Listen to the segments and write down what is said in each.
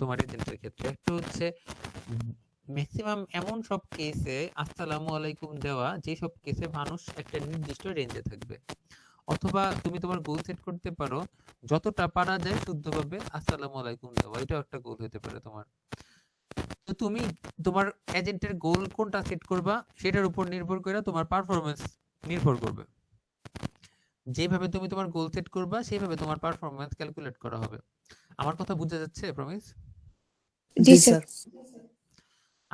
তোমার এজেন্টের ক্ষেত্রে। একটা হচ্ছে ম্যাক্সিমাম এমন সব কেসে আসসালামু আলাইকুম দেওয়া, যে সব কেসে মানুষ একটা নির্দিষ্ট রেঞ্জে থাকবে। অথবা তুমি তোমার গোল সেট করতে পারো যতটা পারা যায় শুদ্ধভাবে আসসালামু আলাইকুম দেওয়া, এটাও একটা গোল হতে পারে তোমার। তো তুমি তোমার এজেন্টের গোল কোনটা সেট করবা সেটার উপর নির্ভর করে তোমার পারফরমেন্স নির্ভর করবে। যেভাবে তুমি তোমার গোল সেট করবা সেইভাবে তোমার পারফরমেন্স ক্যালকুলেট করা হবে। আমার কথা বুঝা যাচ্ছে প্রমিস? জি স্যার।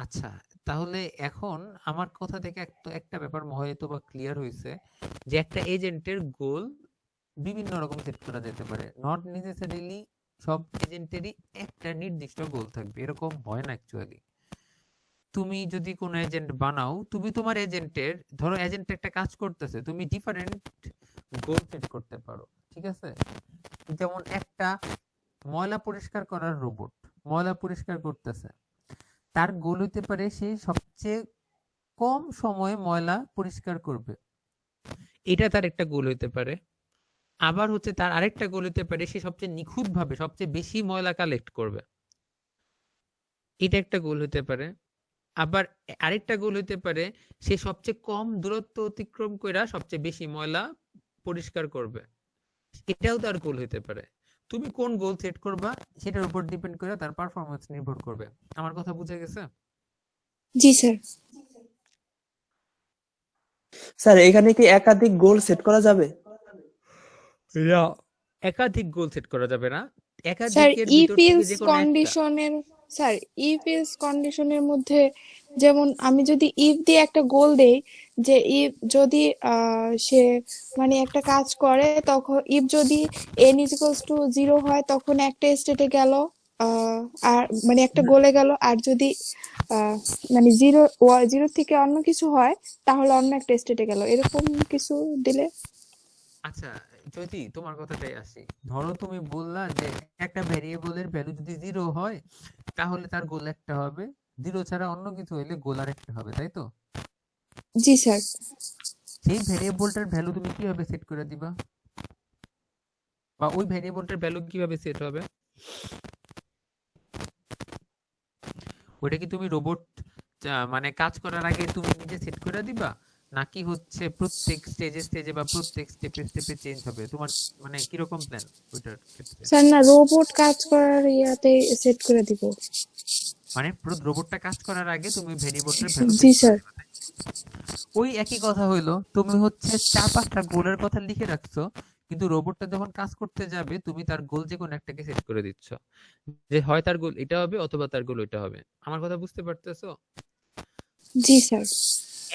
আচ্ছা, তাহলে এখন আমার কথা থেকে একটা ব্যাপার হয়তো বা ক্লিয়ার হয়েছে যে একটা এজেন্টের গোল বিভিন্ন রকম সেট করা যেতে পারে। নট নেসেসারিলি সব এজেন্টেরই একটা নির্দিষ্ট গোল থাকবে, এরকম হয় না অ্যাকচুয়ালি। তুমি যদি কোনো এজেন্ট বানাও, তুমি তোমার এজেন্টের, ধরো এজেন্ট একটা কাজ করতেছে, তুমি ডিফারেন্ট গোল সেট করতে পারো, ঠিক আছে? যেমন একটা ময়লা পরিষ্কার করার রোবট ময়লা পরিষ্কার করতেছে, তার গোল হইতে পারে সে সবচেয়ে কম সময়ে ময়লা পরিষ্কার করবে, এটা তার একটা গোল হইতে পারে। আবার হচ্ছে তার আরেকটা গোল হইতে পারে সে সবচেয়ে নিখুঁতভাবে সবচেয়ে বেশি ময়লা কালেক্ট করবে, এটা একটা গোল হইতে পারে। আবার আরেকটা গোল হইতে পারে সে সবচেয়ে কম দূরত্ব অতিক্রম কইরা সবচেয়ে বেশি ময়লা পরিষ্কার করবে, এটাও তার গোল হইতে পারে। তুমি কোন গোল সেট করবা সেটার উপর ডিপেন্ড করে তার পারফরমেন্স নির্ভর করবে। আমার কথা বুঝে গেছে? জি স্যার। স্যার এখানে কি একাধিক গোল সেট করা যাবে? একাধিক গোল সেট করা যাবে না, স্যার একাধিকের ইফ ভিতর থেকে ইলস যে কোনো একটা। কন্ডিশনের স্যার ইফ ইলস কন্ডিশনের মধ্যে যেমন আমি যদি ইফ দিয়ে একটা গোল দেই যে ইফ যদি সে মানে একটা কাজ করে তখন ইফ যদি n ইজ ইকুয়ালস টু 0 হয় তখন একটা স্টেটে গেল, আর মানে একটা গোলে গেল, আর যদি মানে 0 থেকে অন্য কিছু হয় তাহলে অন্য একটা স্টেটে গেল, এরকম কিছু দিলে। আচ্ছা জ্যোতি, তোমার কথাটাই আসি। ধরো তুমি বললা যে একটা ভ্যারিয়েবলের ভ্যালু যদি 0 হয় তাহলে তার গোল একটা হবে, 0 ছাড়া অন্য কিছু হইলে গোল আরেকটা হবে, তাই তো? জি স্যার। সেই ভ্যারিয়েবলটার ভ্যালু তুমি কিভাবে সেট করে দিবা, বা ওই ভ্যারিয়েবলটার ভ্যালু কিভাবে সেট হবে? ওটা কি তুমি রোবট মানে কাজ করার আগে তুমি নিজে সেট করে দিবা, নাকি হচ্ছে প্রত্যেক স্টেজে স্টেজে বা প্রত্যেক স্টেপে স্টেপে চেঞ্জ হবে? তোমার মানে কিরকম প্ল্যান ওইটার ক্ষেত্রে? স্যার না, রোবট কাজ করার ইয়াতে সেট করে দিব। মানে রোবটটা কাজ করার আগে তুমি ভেরিয়েবলটার ভ্যালু জি সেট করে স্যার। দিবা, তাই? ওই একই কথা হইলো, তুমি হচ্ছে 4-5টা গোলের কথা লিখে রাখছো, কিন্তু রোবটটা যখন কাজ করতে যাবে তুমি তার গোল যে কোনো একটাকে সেট করে দিচ্ছ, যে হয় তার গোল এটা হবে অথবা তার গোল ওইটা হবে। আমার কথা বুঝতে পারতেছো? জি স্যার।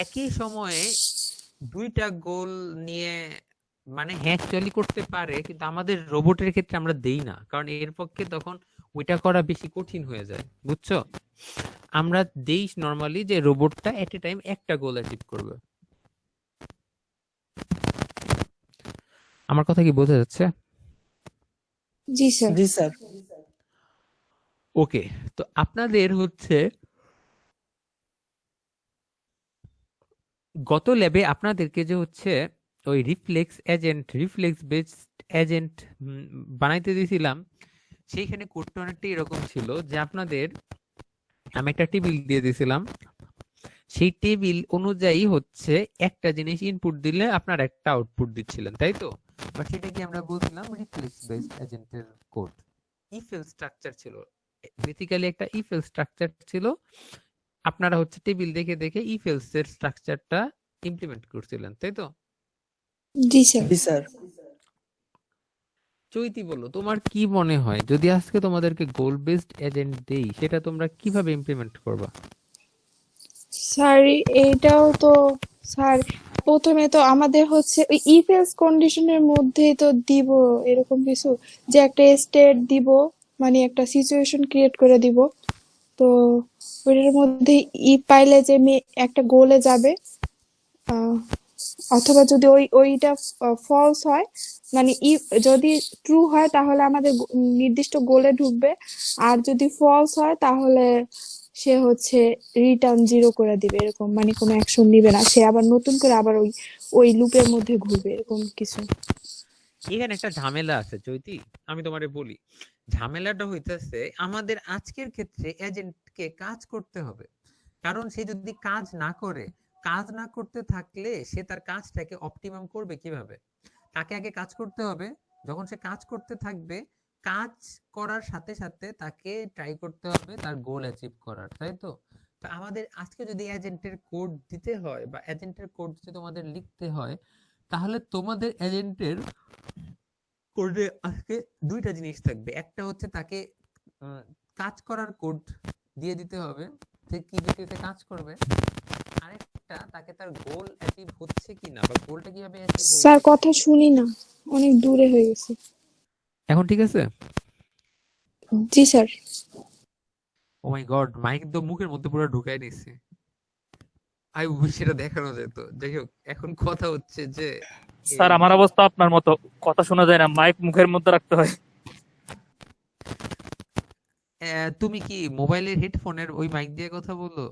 একই সময়ে দুইটা গোল নিয়ে মানে অ্যাকচুয়ালি করতে পারে, কিন্তু আমাদের রোবটের ক্ষেত্রে আমরা দেই না, কারণ এর পক্ষে তখন ওইটা করা বেশি কঠিন হয়ে যায়, বুঝছো? আমরা দেই নরমালি যে রোবটটা এট এ টাইম একটা গোল অ্যাচিভ করবে। আমার কথা কি বোঝা যাচ্ছে? জি স্যার। জি স্যার। ওকে, তো আপনাদের হচ্ছে গত ল্যাবে আপনাদেরকে যে হচ্ছে ওই রিফ্লেক্স বেসড এজেন্ট বানাইতে দিয়েছিলাম, সেইখানে কোডটা অনেকটা এরকম ছিল যে আপনাদের আমি একটা টেবিল দিয়ে দিয়েছিলাম, সেই টেবিল অনুযায়ী হচ্ছে একটা জিনিস ইনপুট দিলে আপনার একটা আউটপুট দিচ্ছিলেন, তাই তো? বাট সেটা কি আমরা বলছিলাম রিফ্লেক্স বেসড এজেন্টের কোড। ইফ এলস স্ট্রাকচার ছিল, বেসিক্যালি একটা ইফ এলস স্ট্রাকচার ছিল। আপনারা হচ্ছে টেবিল দেখে দেখে ইফ এলস এর স্ট্রাকচারটা ইমপ্লিমেন্ট করছিলেন, তাই তো? জি স্যার। জি স্যার। চৈতি, বলো তোমার কি মনে হয় যদি আজকে তোমাদেরকে গোল বেসড এজেন্ট দেই সেটা তোমরা কিভাবে ইমপ্লিমেন্ট করবা? স্যার এইটাও তো স্যার প্রথমে তো আমাদের হচ্ছে ওই ইফ এলস কন্ডিশনের মধ্যেই তো দিব এরকম কিছু, যে একটা স্টেট দিব, মানে একটা সিচুয়েশন ক্রিয়েট করে দিব। তো ওইটার মধ্যে ই পাইলে যে একটা গোলে যাবে, আহ, অথবা যদি ওইটা ফলস হয়, মানে যদি ট্রু হয় তাহলে আমাদের নির্দিষ্ট গোলে ঢুকবে, আর যদি ফলস হয় তাহলে সে হচ্ছে রিটার্ন 0 করে দিবে, এরকম মানে কোনো অ্যাকশন নিবে না, সে আবার নতুন করে আবার ওই ওই লুপের মধ্যে ঘুরবে, এরকম কিছু। এখানে একটা ঝামেলা আছে চৈতি, আমি তোমারে বলি। ঝামেলাটা হইতেছে আমাদের আজকের ক্ষেত্রে এজেন্টকে কাজ করতে হবে, কারণ সে যদি কাজ না করতে থাকলে সে তার কাজটাকে অপটিমাম করবে কিভাবে? তাকে আগে কাজ করতে হবে। যখন সে কাজ করতে থাকবে, কাজ করার সাথে সাথে তাকে ট্রাই করতে হবে তার গোল অ্যাচিভ করার, তাই তো? তো আমাদের আজকে যদি এজেন্টের কোড দিতে হয় বা এজেন্টের কোড যদি তোমাদের লিখতে হয়, তাহলে তোমাদের এজেন্টের কোডে আজকে দুইটা জিনিস থাকবে। একটা হচ্ছে তাকে উম, কাজ করার কোড দিয়ে দিতে হবে, সে কি গতিতে কাজ করবে। আরেকটা, তাকে তার গোল অ্যাচিভ হচ্ছে কিনা বা গোলটা কিভাবে অ্যাচিভ স্যার হইবে। কথা শুনি না, অনেক দূরে হয়ে গেছে। এখন ঠিক আছে? জি স্যার। ও মাই গড, মাইক তো মুখের মধ্যে পুরো ঢুকাই নিছে। আই উইশ সেটা দেখানো যেত। যাই হোক, এখন কথা হচ্ছে যে স্যার এই আমার অবস্থা আপনার মতো, কথা শোনা যায় না, মাইক মুখের মধ্যে রাখতে হয়। তুমি কি মোবাইলের হেডফোনের ওই মাইক দিয়ে কথা বলো?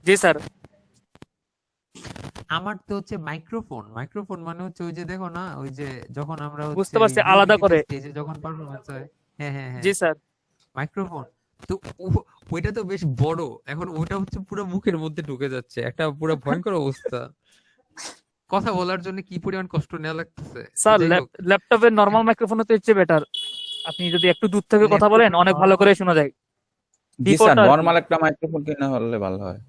জি স্যার। আমার তো হচ্ছে মাইক্রোফোন। মাইক্রোফোন মানে হচ্ছে ওই যে দেখো না, ওই যে যখন আমরা হচ্ছে বুঝতে ওই পারছি, আলাদা ইউনিটিতে করে। স্টেজে যখন পারফরমেন্স হয়। হ্যাঁ হ্যাঁ হ্যাঁ, জি স্যার। মাইক্রোফোন। তো ওইটা তো বেশ বড়, এখন ওইটা হচ্ছে পুরো মুখের মধ্যে ঢুকে যাচ্ছে, একটা পুরো ভয়ঙ্কর অবস্থা। কথা বলার জন্য কি পরিমাণ কষ্ট নেওয়া লাগতেছে। তো স্যার যাই হোক, ল্যাপটপের নর্মাল মাইক্রোফোনের তো হচ্ছে বেটার, আপনি যদি একটু দূর থেকে কথা বলেন ল্যাপটপের অনেক ভালো নর্মাল করে শোনা যায়। জি স্যার, ডিফল্টটা আর কি। নর্মাল একটা মাইক্রোফোন কিনা হলে ভালো হয়।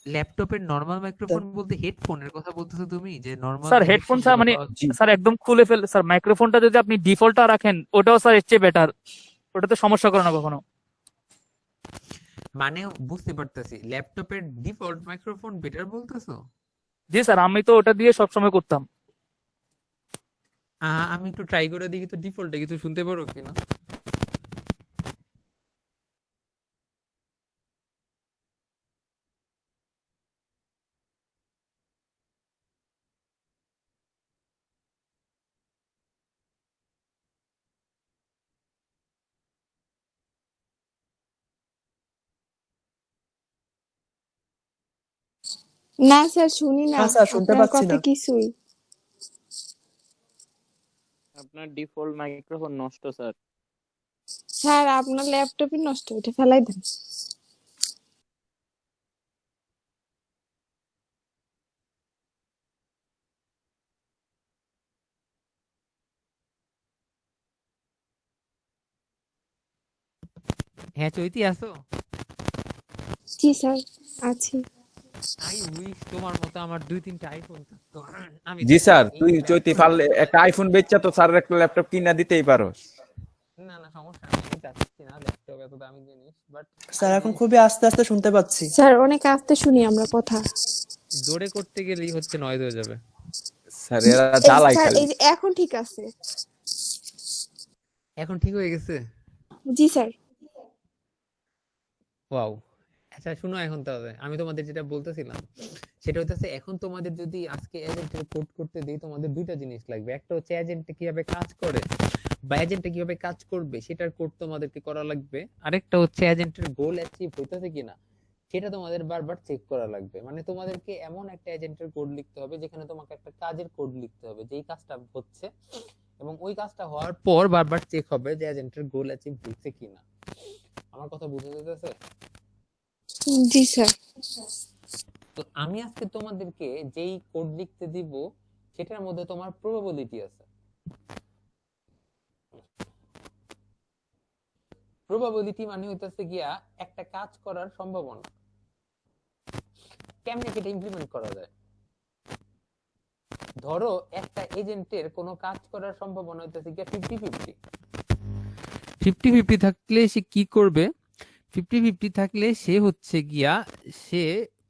ল্যাপটপের নর্মাল মাইক্রোফোন বলতে হেডফোনের কথা বলতেছো তুমি, যে নর্মাল স্যার যে হেডফোন হেডফোন স্যার গুলো মানে পাওয়া। জি স্যার একদম খুলে ফেল স্যার, মাইক্রোফোনটা যদি আপনি ডিফল্টটা রাখেন ওটাও স্যার এর চেয়ে বেটার, ওটাতে সমস্যা করে না কখনো। মানে বুঝতে পারতেছি, ল্যাপটপের ডিফল্ট মাইক্রোফোন বেটার বলতেছো। জি স্যার, আমি তো ওটা দিয়ে সবসময় করতাম। আমি একটু ট্রাই করে দেখি তো, ডিফল্টে কিছু শুনতে পারো কিনা। না স্যার, শুনি না না স্যার, শুনতে আপনার পাচ্ছি কথা না। কিছুই। আপনার ডিফল্ট মাইক্রোফোন নষ্ট স্যার। স্যার আপনার ল্যাপটপই নষ্ট, এটা ফেলাই দেন। হ্যাঁ চৈতি, আসো? জি স্যার, আছি। আই উইশ তোমার মতো আমার 2-3টা আইফোন থাকতো। আমি জি তাহলে স্যার, এই তুই চৈতি ল্যাপটপে পারলে একটা চালাইতাম। আইফোন বেচা তো স্যারের একটা ল্যাপটপ কিনা দিতেই পারো। না না, সমস্যা নেই, আমি চাচ্ছি না ল্যাপটপ এত দামি জিনিস, বাট স্যার আই এখন উইশ। খুবই আস্তে আস্তে শুনতে পাচ্ছি। স্যার অনেক আস্তে শুনি আমরা কথা। জোরে করতে গেলেই হচ্ছে নয়েজ হয়ে যাবে। স্যার এরা এই জ্বালাই স্যার, খালি। এই যে এখন ঠিক আছে। এখন ঠিক হয়ে গেছে। জি স্যার। ওয়াও। আচ্ছা শুনো, এখন তাহলে আমি তোমাদের যেটা বলতেছিলাম সেটা হচ্ছে, এখন তোমাদের যদি আজকে এজেন্টের কোড করতে দিই, তোমাদের দুইটা জিনিস লাগবে। একটা হচ্ছে এজেন্টে কিভাবে কাজ করে বা এজেন্টে কিভাবে কাজ করবে সেটার কোড তোমাদেরকে করা লাগবে। আরেকটা হচ্ছে এজেন্টের গোল অ্যাচিভ হইতেছে কিনা সেটা তোমাদের বারবার চেক করা লাগবে। মানে তোমাদেরকে এমন একটা এজেন্টের কোড লিখতে হবে যেখানে তোমাকে একটা কাজের কোড লিখতে হবে, যেই কাজটা হচ্ছে এবং ওই কাজটা হওয়ার পর বারবার চেক হবে যে এজেন্টের গোল অ্যাচিভ হইছে কিনা। আমার কথা বুঝে যেতেছে? জি স্যার। তো আমি আজকে তোমাদেরকে যেই কোড লিখতে দিব সেটার মধ্যে তোমার প্রবাবিলিটি আছে। প্রবাবিলিটি মানে হইতাছে গিয়া একটা কাজ করার সম্ভাবনা, কেমনে সেটা ইমপ্লিমেন্ট করা যায়। ধরো একটা এজেন্টের কোনো কাজ করার সম্ভাবনা হইতাছে গিয়া 50-50। 50-50 থাকলে সে কি করবে? 50-50 থাকলে সে হচ্ছে গিয়া, সে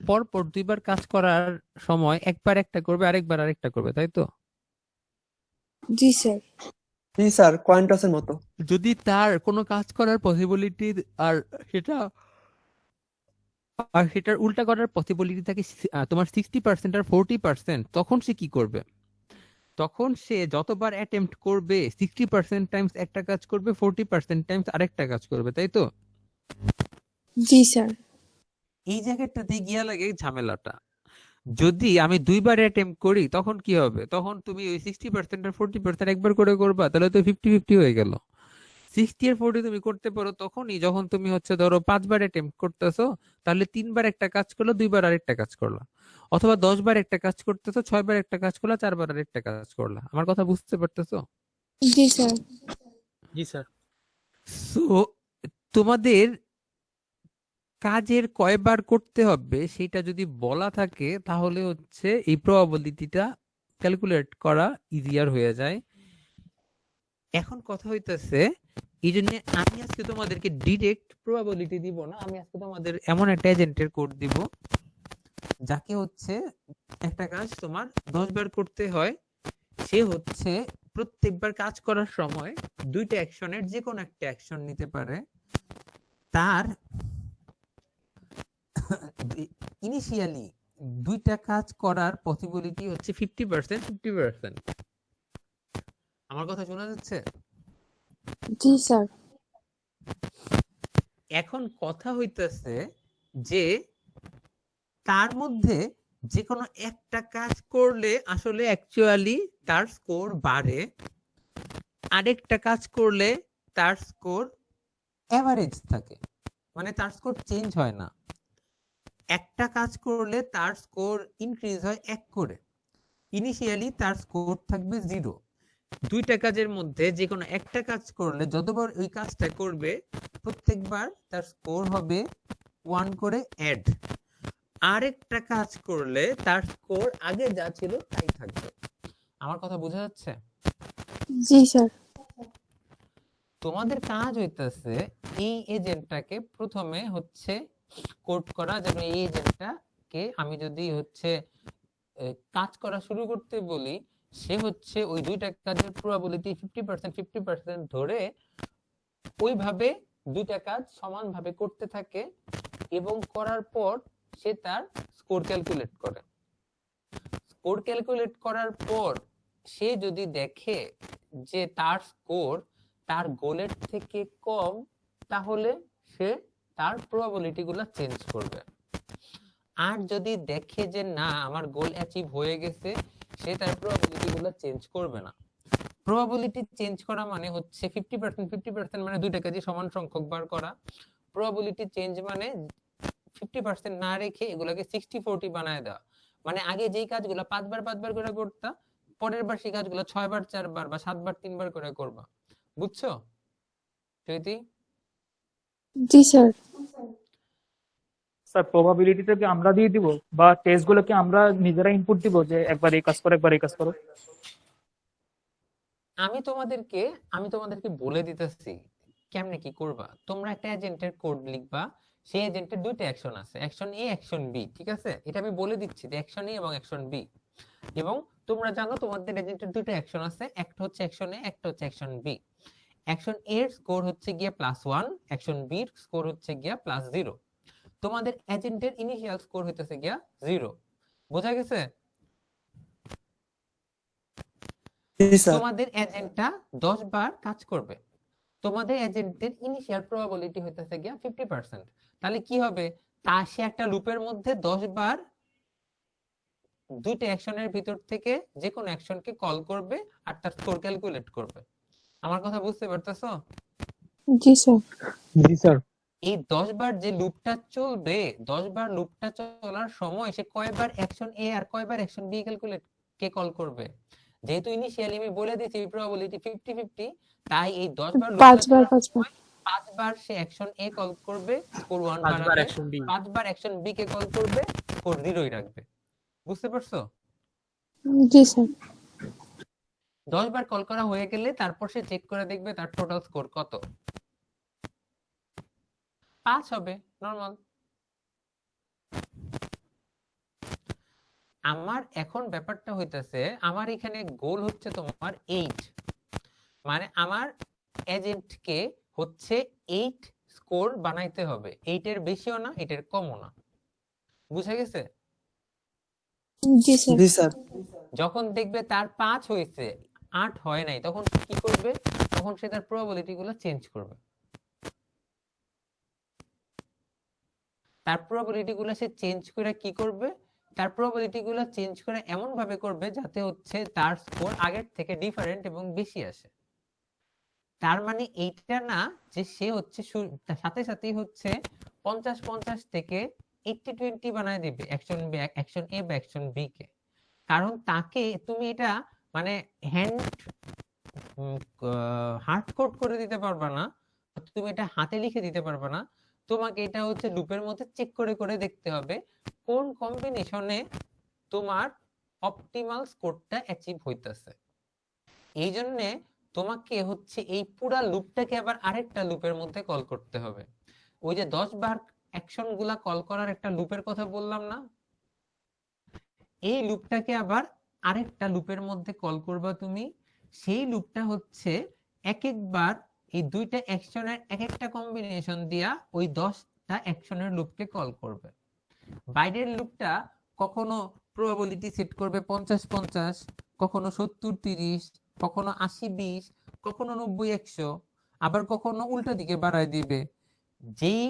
পরপর দুইবার কাজ করার সময় একবার একটা করবে, আরেকবার আরেকটা করবে, তাই তো? জি স্যার। জি স্যার, কয়েন টসের মতো। যদি তার কোনো কাজ করার পসিবিলিটি আর সেটা সেটার উল্টা করার পসিবিলিটি থাকে তোমার 60% আর 40%, তখন সে কি করবে? তখন সে যতবার অ্যাটেম্প্ট করবে 60% টাইমস একটা কাজ করবে, 40% টাইমস আরেকটা কাজ করবে, তাই তো? জি স্যার। এই জায়গাটাতে গিয়া লাগে ঝামেলাটা। যদি আমি দুইবার অ্যাটেম্প্ট করি তখন কি হবে? তখন তুমি ওই 60% আর 40% একবার করে করবা, তাহলে তো 50-50 হয়ে গেল। 60 আর 40 তুমি করতে পারো তখনই যখন তুমি হচ্ছে ধরো 5 বার অ্যাটেম্প্ট করতেছো, তাহলে 3 বার একটা কাজ করলো, 2 বার আরেকটা কাজ করলা, অথবা 10 বার একটা কাজ করতেছো, 6 বার একটা কাজ করলা, 4 বার আরেকটা কাজ করলা। আমার কথা বুঝতে পারতেছো? জি স্যার। জি স্যার। সো তোমাদের কাজের কয়বার করতে হবে সেটা যদি বলা থাকে তাহলে হচ্ছে এই প্রবাবিলিটিটা ক্যালকুলেট করা ইজিয়ার হয়ে যায়। এখন কথা হইতেছে, এই জন্য আমি আজকে তোমাদেরকে ডিরেক্ট প্রবাবিলিটি দিব না, আমি আজকে তোমাদের এমন একটা এজেন্টের কোড দিব যাকে হচ্ছে একটা কাজ তোমার 10 বার করতে হয়। সে হচ্ছে প্রত্যেকবার কাজ করার সময় দুইটা অ্যাকশনের যে কোনো একটা অ্যাকশন নিতে পারে। তার ইনিশিয়ালি দুইটা কাজ করার পসিবিলিটি হচ্ছে 50%, 50%। আমার কথা শোনা যাচ্ছে? জি স্যার। এখন কথা হইতেছে যে তার মধ্যে যে কোনো একটা কাজ করলে আসলে অ্যাকচুয়ালি তার স্কোর বাড়ে, আরেকটা কাজ করলে তার স্কোর এভারেজ থাকে, মানে তার স্কোর চেঞ্জ হয় না। একটা কাজ করলে তার স্কোর ইনক্রিজ হয় 1 করে, ইনিশিয়ালি তার স্কোর থাকবে 0। দুইটা কাজের মধ্যে যে কোনো একটা কাজ করলে যতবার ওই কাজটা করবে প্রত্যেকবার তার স্কোর হবে 1 করে অ্যাড, আরেকটা কাজ করলে তার স্কোর আগে যা ছিল তাই থাকবে। আমার কথা বোঝা যাচ্ছে? জি স্যার। তোমাদের কাজ হইতেছে এই এজেন্টটাকে প্রথমে হচ্ছে কোড করা, যেমন এই এজেন্টটাকে আমি যদি হচ্ছে কাজ করা শুরু করতে বলি, সে হচ্ছে ওই দুইটা কাজের প্রবাবিলিটি 50%, 50% ধরে ওইভাবে দুইটা কাজ সমানভাবে করতে থাকে এবং করার পর সে তার স্কোর ক্যালকুলেট করে। স্কোর ক্যালকুলেট করার পর সে যদি দেখে যে তার স্কোর তার গোলের থেকে কম, তাহলে সে তার প্রবাবিলিটি গুলা চেঞ্জ করবে। আর যদি দেখে যে না আমার গোল অ্যাচিভ হয়ে গেছে, সে তার প্রবাবিলিটি গুলা চেঞ্জ করবে না। প্রবাবিলিটি চেঞ্জ করা মানে হচ্ছে 50%, 50% মানে দুইটা কাজই সমান সংখ্যক বার করা। প্রবাবিলিটি চেঞ্জ মানে 50% না রেখে এগুলাকে 60-40 বানায় দেওয়া, মানে আগে যেই কাজগুলো 5 বার 5 বার করে করতা, পরের বার সেই কাজগুলো 6 বার 4 বার বা 7 বার 3 বার করে করবা। বুঝছো চৈতি? জি স্যার। স্যার প্রবাবিলিটিটা কি আমরা দিয়ে দিব, বা টেস্ট গুলো কি আমরা নিজেরা ইনপুট দিব যে একবার এই কাজ করো একবার এই কাজ করো? আমি তোমাদেরকে বলে দিতেছি কেমনে কি করবা। তোমরা একটা এজেন্টের কোড লিখবা, সেই এজেন্টের দুইটা অ্যাকশন আছে, অ্যাকশন এ অ্যাকশন বি, ঠিক আছে? এটা আমি বলে দিচ্ছি যে অ্যাকশন এ এবং অ্যাকশন বি। এবং তোমরা জানো তোমাদের এজেন্টের দুইটা অ্যাকশন আছে, একটা হচ্ছে অ্যাকশন এ, একটা হচ্ছে অ্যাকশন বি। অ্যাকশন এর স্কোর হচ্ছে গিয়া +1, অ্যাকশন বি এর স্কোর হচ্ছে গিয়া +0। তোমাদের এজেন্টের ইনিশিয়াল স্কোর হইতেছে গিয়া 0। বোঝা গেছে? জি স্যার। তোমাদের এজেন্টটা 10 বার কাজ করবে, তোমাদের এজেন্টের ইনিশিয়াল প্রবাবিলিটি হইতেছে গিয়া 50%। তাহলে কি হবে, তা সে একটা লুপের মধ্যে 10 বার দুইটা অ্যাকশনের ভিতর থেকে যে কোনো অ্যাকশনকে কল করবে আর তার স্কোর ক্যালকুলেট করবে। আমার কথা বুঝতে পারতেছো? জি স্যার। জি স্যার। এই 10 বার যে লুপটা চলবে, 10 বার লুপটা চলার সময় সে কয়বার অ্যাকশন এ আর কয়বার অ্যাকশন বি ক্যালকুলেট কে কল করবে। যেহেতু ইনিশিয়ালি আমি বলে দিয়েছি প্রবাবিলিটি 50-50, তাই এই 10 বার লুপটা 5 বার চলার 5 বার। সময় 5 বার সে অ্যাকশন এ কল করবে, স্কোর 1 পাঁচবার বাড়াবে, অ্যাকশন বি। 5 বার অ্যাকশন বি কে কল করবে, স্কোর 0ই রাখবে। বুঝতে পারছো? জি স্যার। 10 বার কল করা হয়ে গেলে তারপর সে চেক করে দেখবে তার টোটাল স্কোর কত। 5 হবে নরমাল। আমার এখন ব্যাপারটা হইতেছে, আমার এখানে গোল হচ্ছে তোমার 8, মানে আমার এজেন্টকে হচ্ছে 8 স্কোর বানাইতে হবে, 8 এর বেশিও না 8 এর কমও না। বুঝা গেছে? জি স্যার। জি স্যার। যখন দেখবে তার 5 হয়েছে 8 হয় নাই, তখন কি করবে, তখন সে তার প্রবাবিলিটি গুলো চেঞ্জ করবে। তার প্রবাবিলিটি গুলো সে চেঞ্জ করে কি করবে, তার প্রবাবিলিটি গুলো চেঞ্জ করে এমন ভাবে করবে যাতে হচ্ছে তার স্কোর আগের থেকে ডিফারেন্ট এবং বেশি আসে। তার মানে এইটা না যে সে হচ্ছে তার সাথে সাথেই হচ্ছে 50-50 থেকে 80-20 বানায় দিবে অ্যাকশন বি, অ্যাকশন এ বা অ্যাকশন বি কে। কারণ তাকে তুমি এটা মানে হ্যান্ড হার্ড কোড করে দিতে পারবা না, তুমি এটা হাতে লিখে দিতে পারবা না। তোমাকে এটা হচ্ছে লুপের মধ্যে চেক করে করে দেখতে হবে কোন কম্বিনেশনে তোমার অপটিমাল স্কোরটা অ্যাচিভ হইতাছে। এই জন্যে তোমাকে হচ্ছে এই পুরা লুপটাকে আবার আরেকটা লুপের মধ্যে কল করতে হবে। ওই যে 10 বার অ্যাকশন গুলা কল করার একটা লুপের কথা বললাম না, এই লুপটাকে আবার আরেকটা লুপের মধ্যে কল করবা তুমি। সেই লুপটা হচ্ছে এক একবার এই দুইটা অ্যাকশনের এক একটা কম্বিনেশন দিয়া ওই 10টা অ্যাকশনের লুপকে কল করবে। বাইরের লুপটা কখনো প্রবাবিলিটি সেট করবে 50-50, কখনো 70-30, কখনো 80-20, কখনো 90-100, আবার কখনো উল্টা দিকে বাড়ায় দিবে। যেই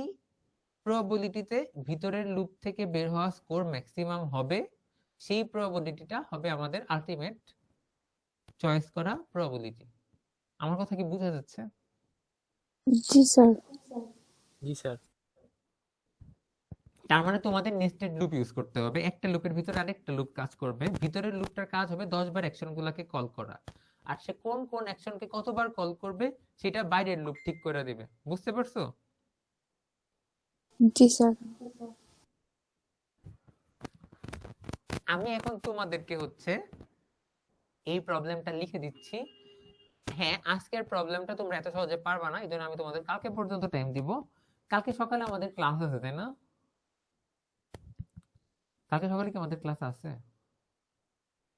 প্রবাবিলিটিতে ভিতরের লুপ থেকে বের হওয়া স্কোর ম্যাক্সিমাম হবে, সেই প্রবাবিলিটিটা হবে আমাদের আলটিমেট চয়েস করা প্রবাবিলিটি। আমার কথা কি বোঝা যাচ্ছে? জি স্যার। জি স্যার। তার মানে তোমাদের নেস্টেড লুপ ইউজ করতে হবে, একটা লুপের ভিতরে আরেকটা লুপ কাজ করবে। ভিতরের লুপটার কাজ হবে 10 বার অ্যাকশন গুলাকে কল করা, আর সে কোন কোন অ্যাকশনকে কতবার কল করবে সেটা বাইরের লুপ ঠিক করে দিবে। বুঝতে পারছো? জি স্যার। আমি এখন তোমাদেরকে হচ্ছে এই প্রবলেমটা লিখে দিচ্ছি। হ্যাঁ, আজকের প্রবলেমটা তোমরা এত সহজে পারবা না, এই জন্য আমি তোমাদের কালকে পর্যন্ত টাইম দিব। কালকে সকালে আমাদের ক্লাস আছে, তাই না? কালকে সকালে কি আমাদের ক্লাস আছে?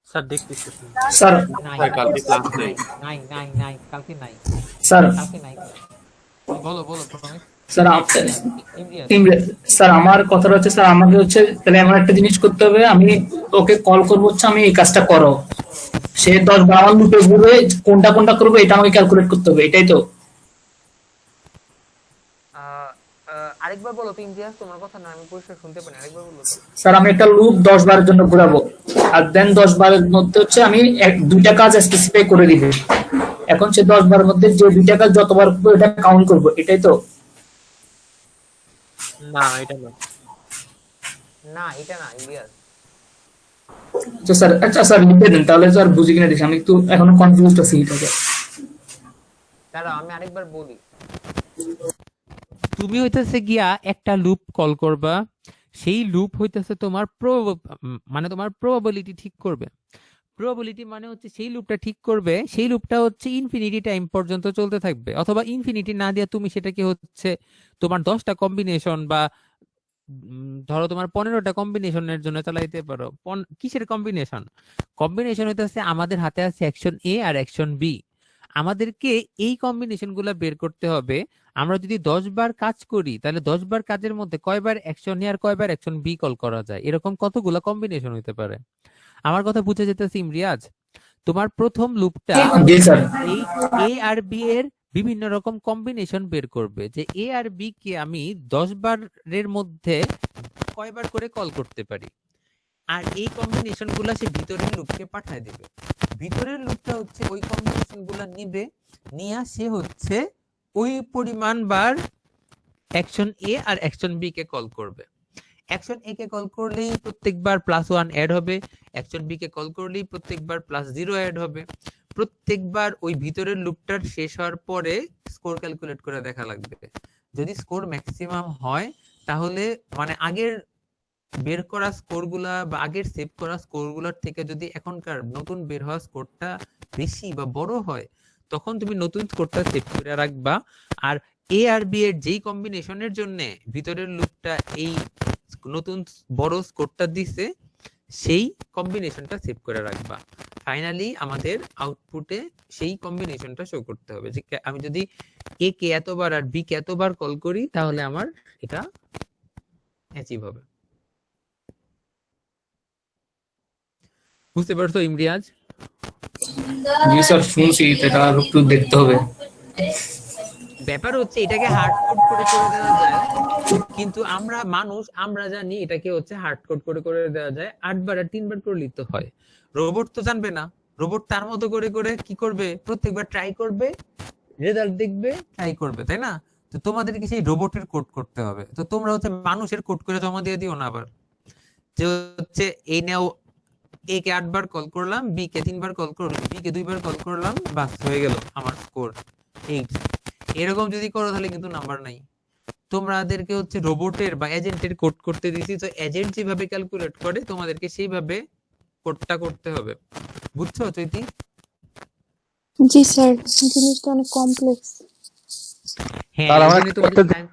স্যার দেখতেছি। স্যার নাই কালকে ক্লাস নেই। নাই নাই নাই কালকে নাই, স্যার কালকে নাই। বলো বলো প্রমিস। স্যার ইমরিয়াজ, স্যার আমার কথাটা হচ্ছে স্যার আমাকে হচ্ছে তাহলে এমন একটা জিনিস করতে হবে, আমি ওকে কল করবো হচ্ছে আমি এই কাজটা করো, সে 10 বার আমার লুপে ঘুরবে, কোনটা কোনটা করবে এটা আমাকে ক্যালকুলেট করতে হবে, এটাই তো? আরেকবার বলো তো ইমরিয়াজ, তোমার কথা না আমি পরিষ্কার শুনতে পারি, আরেকবার বলো তো। স্যার আমি একটা লুপ 10 বারের জন্য ঘুরাবো, আর দেন 10 বারের মধ্যে হচ্ছে আমি দুইটা কাজ স্পেসিফাই করে দিব। এখন সে 10 বারের মধ্যে যে দুইটা কাজ যতবার করবো এটা কাউন্ট করবো, এটাই তো? না এটা না। না এটা না ইমরিয়াজ। তো স্যার আচ্ছা স্যার লিখে দেন তাহলে, স্যার বুঝি কিনা দেখি, আমি একটু এখনো কনফিউজড আছি এটাকে। দাঁড়াও আমি আরেকবার বলি। তুমি হইতেছে গিয়া একটা লুপ কল করবা, সেই লুপ হইতেছে তোমার মানে তোমার প্রবাবিলিটি ঠিক করবে। প্রবাবিলিটি মানে হচ্ছে সেই লুপটা ঠিক করবে, সেই লুপটা হচ্ছে ইনফিনিটি টাইম পর্যন্ত চলতে থাকবে, অথবা ইনফিনিটি না দিয়ে তুমি সেটাকে হচ্ছে তোমার 10টা কম্বিনেশন বা ধরো তোমার 15টা কম্বিনেশনের জন্য চালাইতে পারো। কিসের কম্বিনেশন? কম্বিনেশন হইতেছে আমাদের হাতে আছে অ্যাকশন এ আর অ্যাকশন বি। আমাদেরকে এই কম্বিনেশন গুলা বের করতে হবে। আমরা যদি 10 বার কাজ করি তাহলে 10 বার কাজের মধ্যে কয়বার অ্যাকশন এ আর কয়বার অ্যাকশন বি কল করা যায়, এরকম কতগুলা কম্বিনেশন হইতে পারে। আমার কথা বুঝে যেতেছে ইমরিয়াজ? তোমার প্রথম লুপটা জি স্যার। এই এ আর বি এর বিভিন্ন রকম কম্বিনেশন বের করবে, যে এ আর বি কে আমি 10 বারের মধ্যে কয়বার করে কল করতে পারি, আর এই কম্বিনেশন গুলা সে ভিতরের লুপকে পাঠায় দিবে। ভিতরের লুপটা হচ্ছে ওই কম্বিনেশন গুলা নিবে, নিয়ে সে হচ্ছে ওই পরিমাণ বার অ্যাকশন এ আর অ্যাকশন বি কে কল করবে। অ্যাকশন এ কে কল করলেই প্রত্যেকবার +1 অ্যাড হবে, অ্যাকশন বি কে কল করলেই প্রত্যেকবার +0 অ্যাড হবে। প্রত্যেকবার ওই ভিতরের লুপটার শেষ হওয়ার পরে স্কোর ক্যালকুলেট করে দেখা লাগবে। যদি স্কোর ম্যাক্সিমাম হয় তাহলে মানে আগের বের করা স্কোরগুলা বা আগের সেভ করা স্কোরগুলোর থেকে যদি এখনকার নতুন বের হওয়া স্কোরটা বেশি বা বড় হয়, তখন তুমি নতুন স্কোরটা সেভ করে রাখবা। আর এ আর বি এর যেই কম্বিনেশনের জন্য ভিতরের লুপটা এই নতুন বড় স্কোরটা দিছে, সেই কম্বিনেশনটা সেভ করে রাখবা। ফাইনালি আমাদের আউটপুটে সেই কম্বিনেশনটা শো করতে হবে, যে আমি যদি এ কে এতবার আর বি কে এতবার কল করি তাহলে আমার এটা অ্যাচিভ হবে। বুঝতে পারছো ইমরিয়াজ? জি স্যার শুনছি, এটা একটু দেখতে হবে। ব্যাপার হচ্ছে এটাকে হার্ড কোড করে করে দেওয়া যায়, কিন্তু আমরা মানুষ আমরা জানি এটাকে হচ্ছে হার্ড কোড করে করে দেওয়া যায়, 8 বার আর 3 বার করলেই তো হয়। রোবট তো জানবে না, রোবট তার মতো করে করে কি করবে, প্রত্যেকবার ট্রাই করবে, রেজাল্ট দেখবে ট্রাই করবে, তাই না? তো তোমাদেরকে সেই রোবটের কোড করতে হবে, তো তোমরা হচ্ছে মানুষের কোড করে জমা দিয়ে দিও না আবার, যে হচ্ছে এই নেও এ কে 8 বার কল করলাম, বি কে 3 বার কল করলাম, বি কে 2 বার কল করলাম, বাস হয়ে গেল আমার স্কোর 8। এরকম যদি করো তাহলে কিন্তু নাম্বার নাই। তোমাদেরকে হচ্ছে রোবটের বা এজেন্টের কোড করতে দিছি, তো এজেন্ট যেভাবে ক্যালকুলেট করে তোমাদেরকে সেইভাবে কোডটা করতে হবে। বুঝছো চৈতি? জি স্যার, জিনিসটা অনেক কমপ্লেক্স। হ্যাঁ, স্যার এই আমার জন্য তোমাদের time-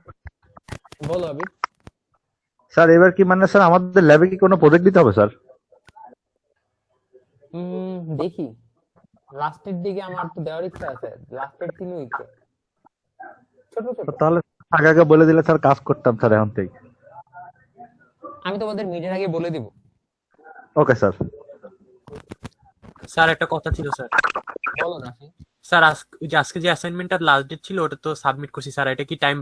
বলো আবির। স্যার এবার কি মানে স্যার আমাদের ল্যাবে কি কোনো প্রজেক্ট দিতে হবে স্যার? দেখি লাস্টের দিকে আমার তো দেওয়ার ইচ্ছা আছে, লাস্টের 3 উইকে ছোট ছোট। তাহলে আগে আগে বলে দিলে স্যার কাজ করতাম স্যার এখন থেকে। আমি তোমাদের মিটের আগে বলে দিব। Okay sir. স্যার একটা কথা ছিল স্যার। বলো রাফি। স্যার আজকে যে অ্যাসাইনমেন্টটা লাস্ট ডেট ছিল ওটা তো সাবমিট করছি স্যার, এটা কি টাইম